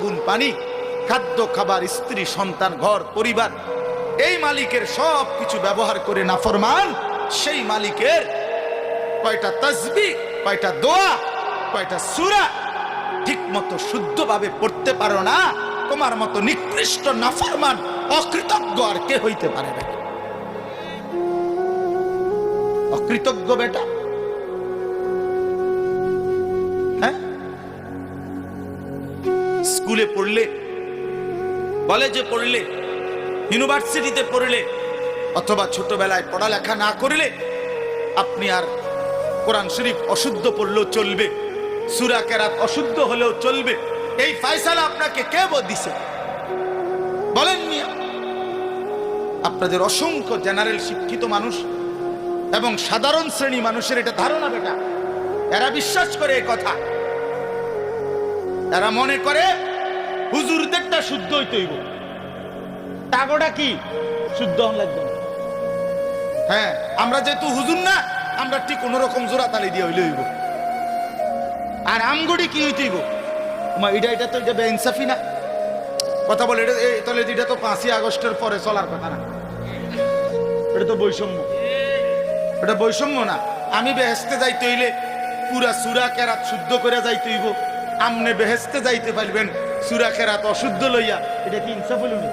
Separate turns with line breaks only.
গুণ পানি, খাদ্য খাবার, স্ত্রী সন্তান, ঘর পরিবার, এই মালিকের সব কিছু ব্যবহার করে নাফরমান সেই মালিকের কয়টা তাসবিহ, কয়টা দোয়া, কয়টা সূরা ঠিক মতো শুদ্ধভাবে পড়তে পারো না, তোমার মতো নিকৃষ্ট নাফরমান অকৃতজ্ঞ আর কে হইতে পারে না? অকৃতজ্ঞ বেটা। হ্যাঁ, স্কুলে পড়লে, কলেজে পড়লে, ইউনিভার্সিটিতে পড়লে অথবা ছোটবেলায় পড়ালেখা না করলে আপনি আর কোরআন শরীফ অশুদ্ধ পড়লেও চলবে, সূরা কেরাত অশুদ্ধ হলেও চলবে, এই ফয়সালা আপনাকে কে দিছে বলেন? মিয়া, আপনাদের অসংখ্য জেনারেল শিক্ষিত মানুষ এবং সাধারণ শ্রেণী মানুষের এটা ধারণা বেটা, এরা বিশ্বাস করে এই কথা, এরা মনে করে হুজুরদেরটা শুদ্ধ হইতে হইব, তাগোটা কি শুদ্ধ হন লাগবে। হ্যাঁ, আমরা যেহেতু হুজুর না, আমরা ঠিক কোনোরকম জোড়া তালি দিয়ে হইলে হইব। আর আমগুড়ি কি হইতে হইব? তোমার এটা তো এটা বেইনসাফি না কথা বলে, এটা তাহলে এটা তো 5ই আগস্টের পরে চলার কথা না, এটা তো বৈষম্য, এটা বৈষম্য না। আমি বেহেস্তে যাইতে হইলে পুরা সূরা কেরাত শুদ্ধ করে যাইতে হইব, আমনে বেহেস্তে যাইতে পারবেন সূরা কেরাত অশুদ্ধ লইয়া, এটা কি ইনসাফ হইল না?